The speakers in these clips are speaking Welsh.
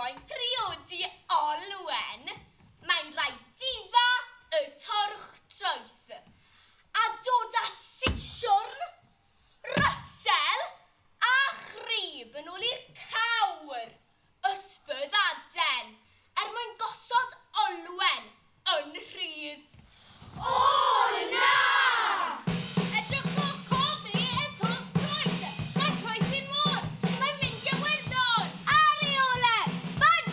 moyn priodi olwen, mae'n rhaid difa y torch troeth. A dod â sisiwrn, rysel a chrib yn ôl i'r cawr, ysbyddaden, mwyn gosod olwen yn rhydd. O, na! Edrychwch cofi y torch troeth. Mae croes i'r môr. Mae'n mynd i Iwerddon. Ar ei ole! Bad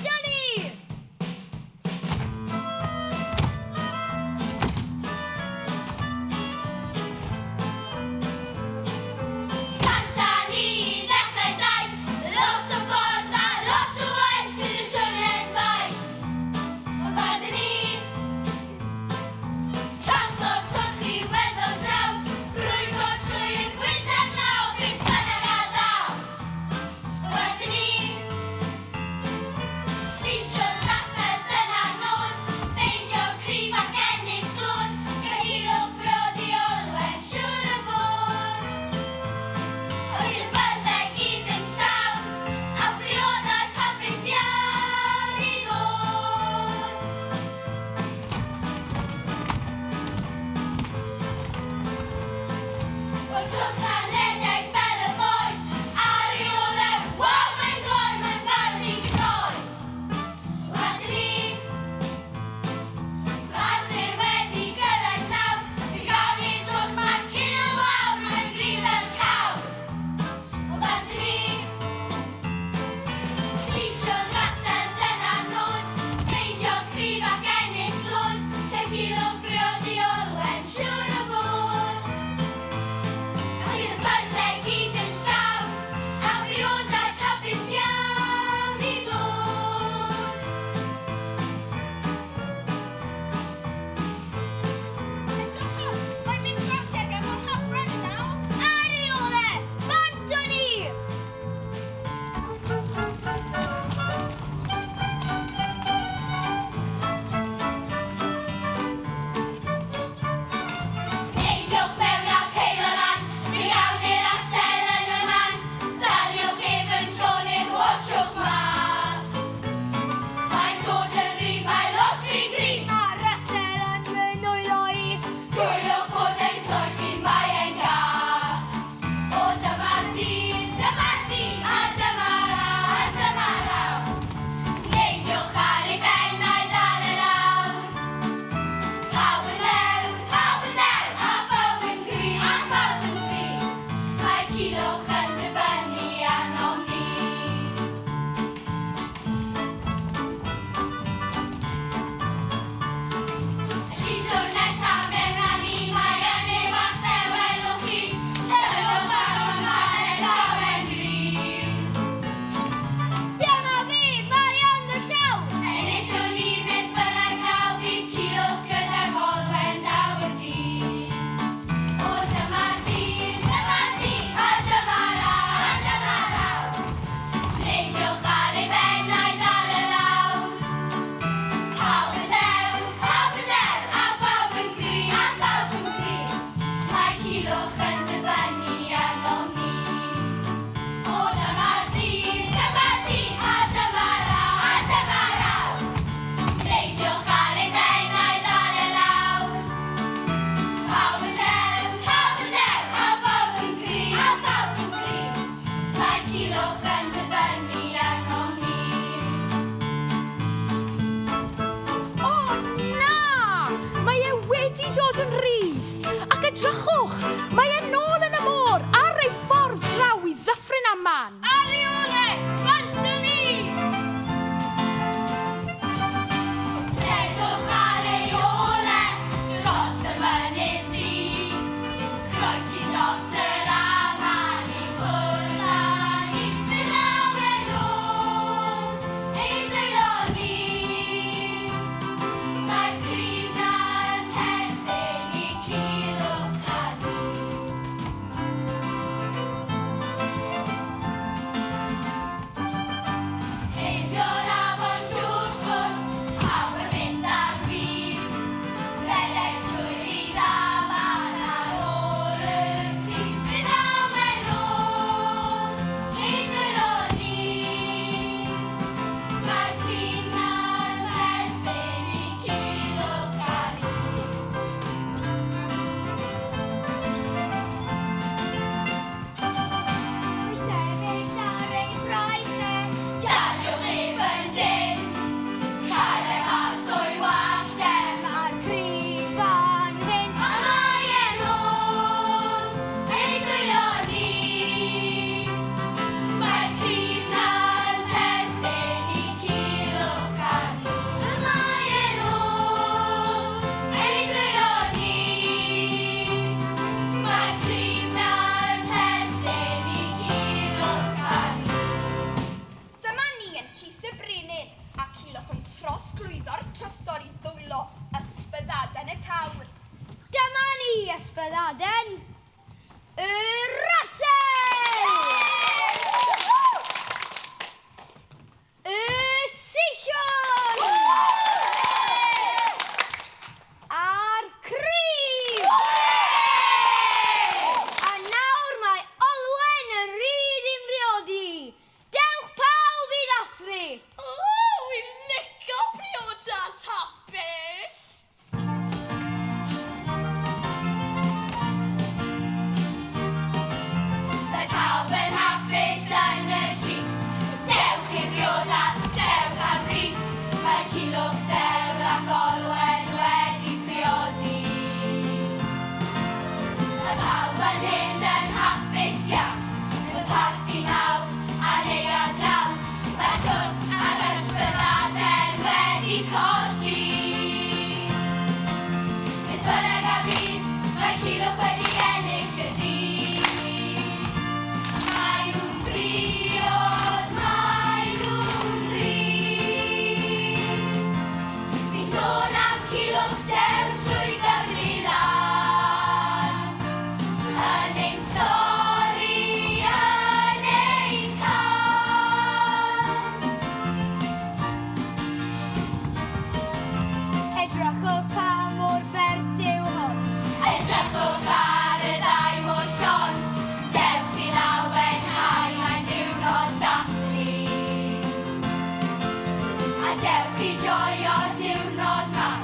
chi joio diwrnod mawr.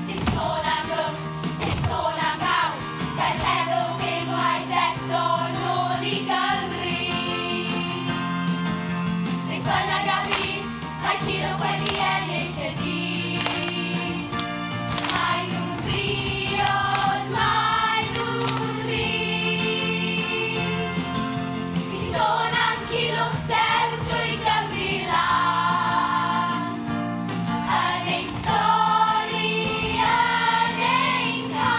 Dim sôn am gwch, dim sôn am gael. Daeth heddwch unwaith eto nôl i Gymru. Beth bynnag a fydd, mae Culhwch wedi ennill y dydd. Maen nhw'n briod, maen nhw'n rhydd. Fi sôn am Culhwch dew drwy Gymru lan. Yn ein stori, yn ein can.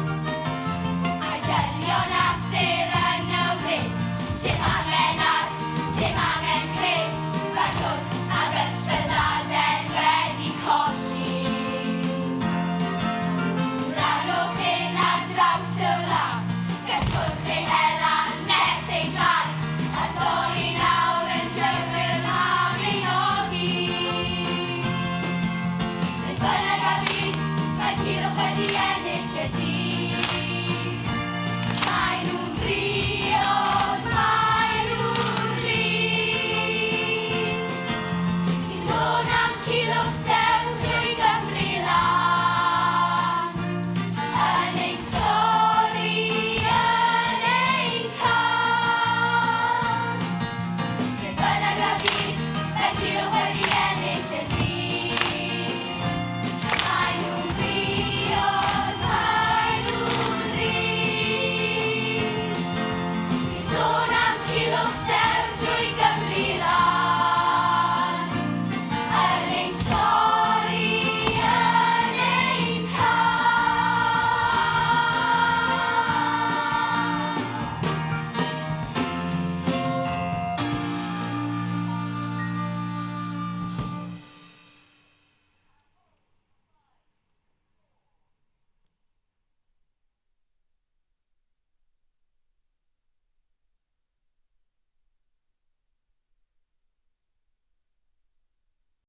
Mae dynion a thyr yn y wlyd. Sim angen arth, sim angen cliff. Mae twrch ag ysbyddadau wedi colli. Rannwch hyn ar draws y wlad. Gallwch ei hela, nerth ei dras. A stori nawr yn drefyn am ei nogi. Beth bynnag a fydd, mae Culhwch wedi ennill y dydd. Maen nhw'n briod, maen nhw'n rhydd. Fi sôn am Culhwch